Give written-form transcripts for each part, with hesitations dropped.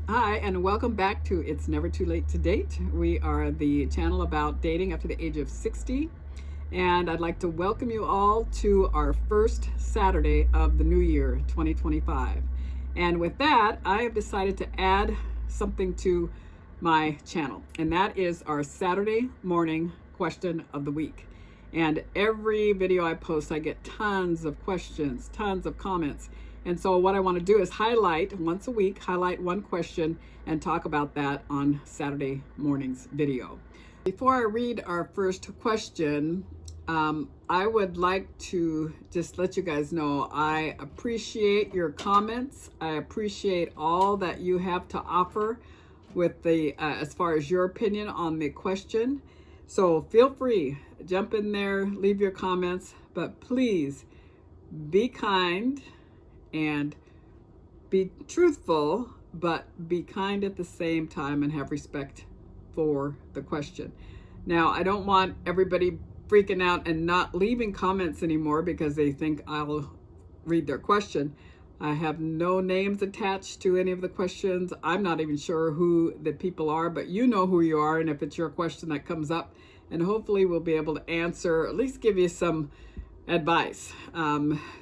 Hi, and welcome back to It's Never Too Late to Date. We are the channel about dating after the age of 60. And I'd like to welcome you all to our first Saturday of the new year, 2025. And with that, I have decided to add something to my channel, and that is our Saturday morning question of the week. And every video I post, I get tons of questions, tons of comments. And so what I want to do is highlight once a week, highlight one question and talk about that on Saturday morning's video. Before I read our first question, I would like to just let you guys know I appreciate your comments. I appreciate all that you have to offer with the as far as your opinion on the question. So feel free, jump in there, leave your comments, but please be kind and be truthful, but be kind at the same time and have respect for the question. Now, I don't want everybody freaking out and not leaving comments anymore because they think I'll read their question. I have no names attached to any of the questions. I'm not even sure who the people are, but you know who you are, and if it's your question that comes up, and hopefully we'll be able to answer, at least give you some advice.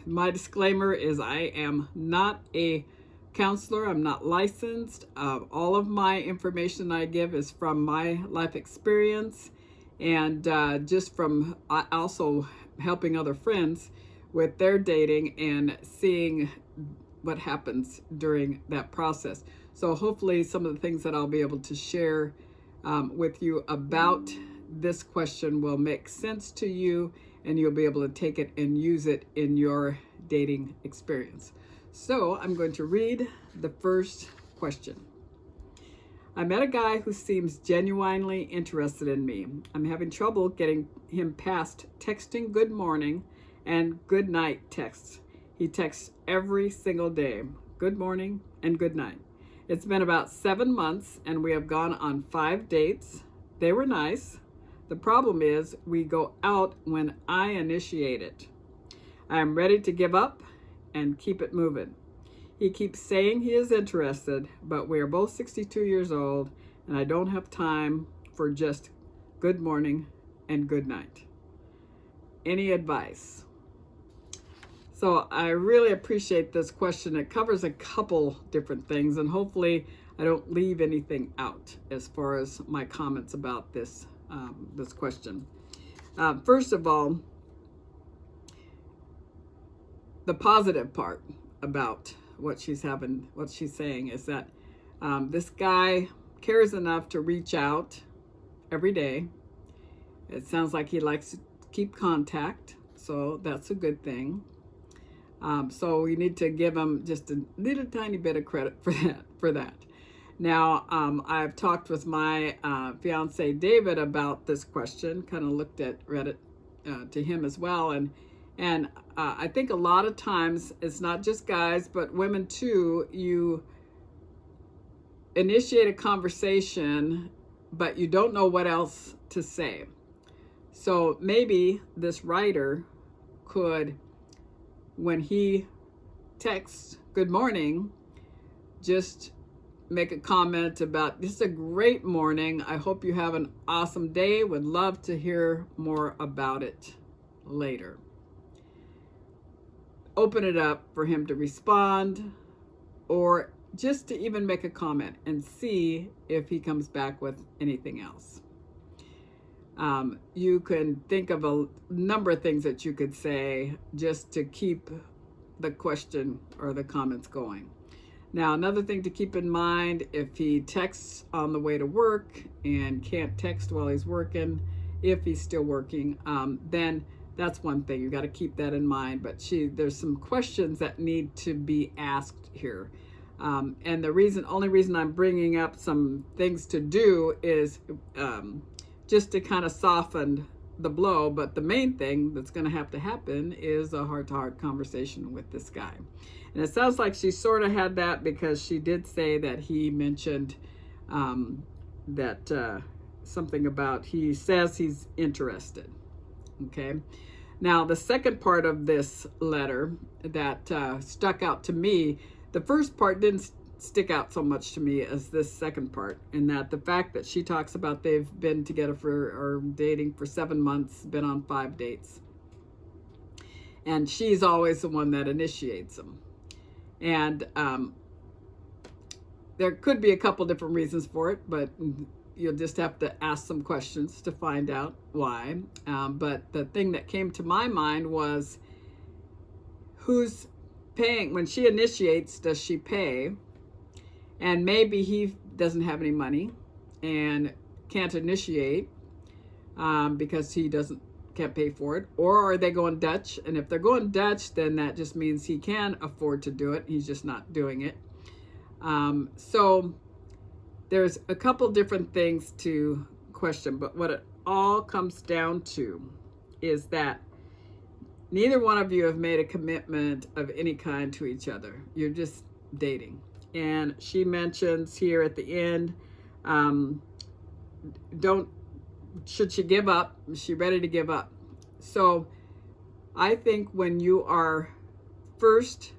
My disclaimer is I am not a counselor. I'm not licensed. All of my information I give is from my life experience and just from also helping other friends with their dating and seeing what happens during that process. So hopefully some of the things that I'll be able to share with you about this question will make sense to you, and you'll be able to take it and use it in your dating experience. So I'm going to read the first question. I met a guy who seems genuinely interested in me. I'm having trouble getting him past texting good morning and good night texts. He texts every single day, good morning and good night. It's been about 7 months and we have gone on 5 dates. They were nice. The problem is we go out when I initiate it. I am ready to give up and keep it moving. He keeps saying he is interested, but we are both 62 years old and I don't have time for just good morning and good night. Any advice? So I really appreciate this question. It covers a couple different things, and hopefully I don't leave anything out as far as my comments about this this question. First of all, the positive part about what she's saying is that this guy cares enough to reach out every day. It sounds like he likes to keep contact, so that's a good thing. So we need to give him just a little tiny bit of credit for that. Now, I've talked with my fiance David about this question, kind of read it to him as well, and I think a lot of times it's not just guys, but women too. You initiate a conversation, but you don't know what else to say. So maybe this writer could, when he texts good morning, just make a comment about, this is a great morning. I hope you have an awesome day. Would love to hear more about it later. Open it up for him to respond, or just to even make a comment and see if he comes back with anything else. You can think of a number of things that you could say just to keep the question or the comments going. Now, another thing to keep in mind, if he texts on the way to work and can't text while he's working, if he's still working, then that's one thing. You got to keep that in mind. But there's some questions that need to be asked here. And the only reason I'm bringing up some things to do is just to kind of soften the blow. But the main thing that's going to happen is a heart-to-heart conversation with this guy. And it sounds like she sort of had that, because she did say that he mentioned that something about, he says he's interested. Okay. Now, the second part of this letter that stuck out to me, the first part didn't stick out so much to me as this second part, in that the fact that she talks about they've been together or dating for 7 months, been on 5 dates, and she's always the one that initiates them. And there could be a couple different reasons for it, but you'll just have to ask some questions to find out why. But the thing that came to my mind was, who's paying? When she initiates, does she pay? And maybe he doesn't have any money and can't initiate because he can't pay for it. Or are they going Dutch? And if they're going Dutch, then that just means he can afford to do it. He's just not doing it. So there's a couple different things to question, but what it all comes down to is that neither one of you have made a commitment of any kind to each other. You're just dating. And she mentions here at the end, should she give up? Is she ready to give up? So I think when you are first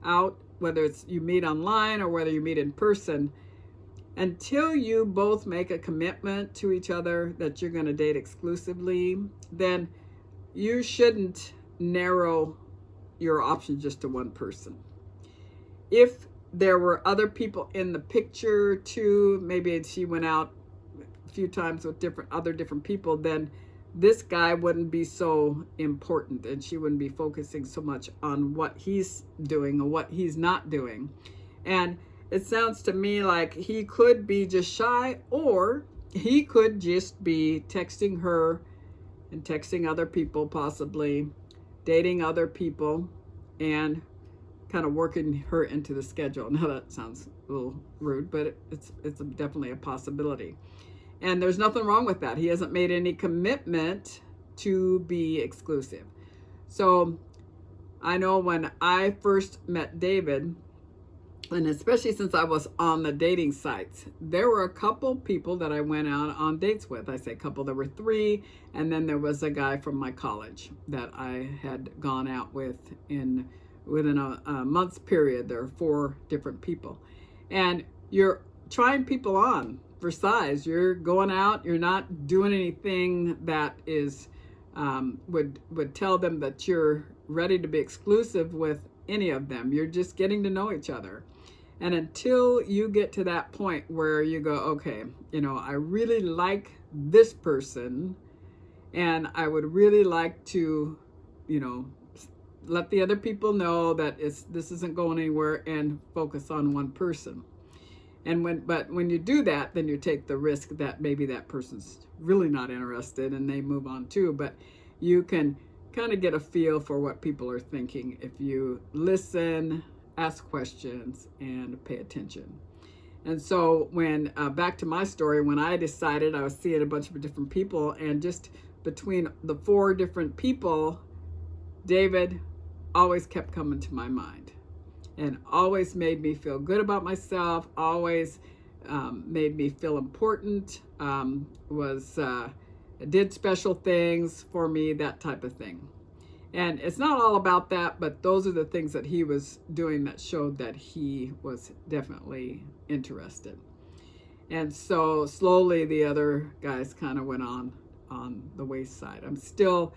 out, whether it's you meet online or whether you meet in person, until you both make a commitment to each other that you're going to date exclusively, then you shouldn't narrow your options just to one person. If there were other people in the picture too, maybe she went out a few times with other different people, then this guy wouldn't be so important and she wouldn't be focusing so much on what he's doing or what he's not doing. And it sounds to me like he could be just shy, or he could just be texting her and texting other people, possibly dating other people, and kind of working her into the schedule. Now that sounds a little rude, but it's definitely a possibility. And there's nothing wrong with that. He hasn't made any commitment to be exclusive. So I know when I first met David, and especially since I was on the dating sites, there were a couple people that I went out on dates with. I say couple, there were 3, and then there was a guy from my college that I had gone out with within a month's period. There are 4 different people. And you're trying people on for size. You're going out, you're not doing anything that is would tell them that you're ready to be exclusive with any of them. You're just getting to know each other. And until you get to that point where you go, okay, I really like this person, and I would really like to, let the other people know that this isn't going anywhere, and focus on one person. But when you do that, then you take the risk that maybe that person's really not interested and they move on too. But you can kind of get a feel for what people are thinking if you listen, ask questions, and pay attention. And so when, back to my story, when I decided, I was seeing a bunch of different people, and just between the 4 different people, David always kept coming to my mind, and always made me feel good about myself, always made me feel important, did special things for me, that type of thing. And it's not all about that, but those are the things that he was doing that showed that he was definitely interested. And so slowly the other guys kind of went on the wayside. I'm still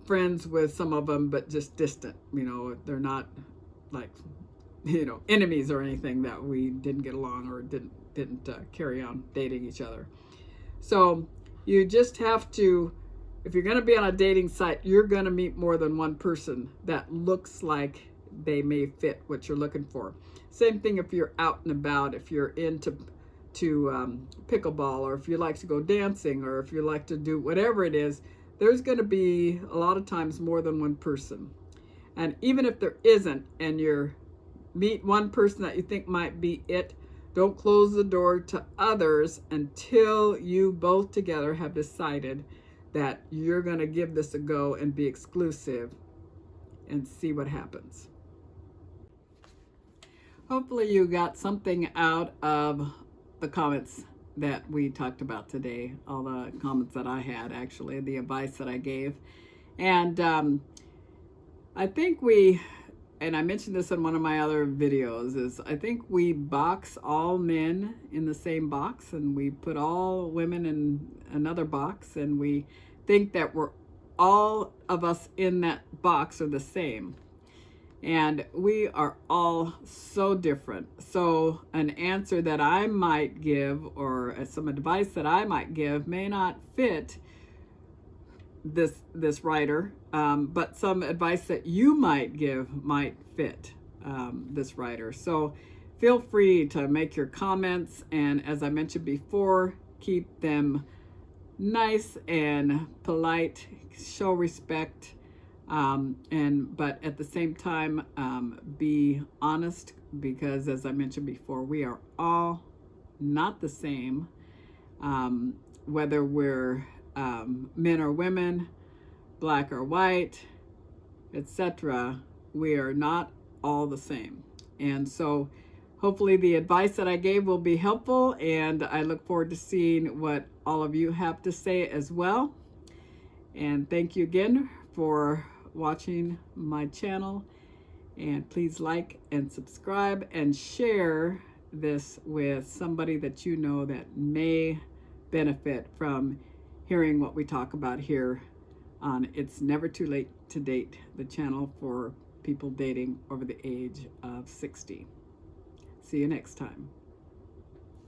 friends with some of them, but just distant. They're not like, enemies or anything that we didn't get along or didn't carry on dating each other. So you just have to, if you're going to be on a dating site, you're going to meet more than one person that looks like they may fit what you're looking for. Same thing if you're out and about, if you're into pickleball, or if you like to go dancing, or if you like to do whatever it is, there's going to be a lot of times more than one person. And even if there isn't, and you meet one person that you think might be it, don't close the door to others until you both together have decided that you're going to give this a go and be exclusive and see what happens. Hopefully you got something out of the comments that we talked about today, all the comments that I had, actually, the advice that I gave. And I think we and I mentioned this in one of my other videos, is I think we box all men in the same box, and we put all women in another box, and we think that we're all of us in that box are the same. And we are all so different. So an answer that I might give, or some advice that I might give, may not fit this writer, but some advice that you might give might fit this writer. So feel free to make your comments, and as I mentioned before, keep them nice and polite, show respect, but at the same time, be honest, because as I mentioned before, we are all not the same, whether we're men or women, black or white, etc. We are not all the same. And so hopefully the advice that I gave will be helpful, and I look forward to seeing what all of you have to say as well. And thank you again for watching my channel, and please like and subscribe and share this with somebody that you know that may benefit from hearing what we talk about here on It's Never Too Late to Date, the channel for people dating over the age of 60. See you next time.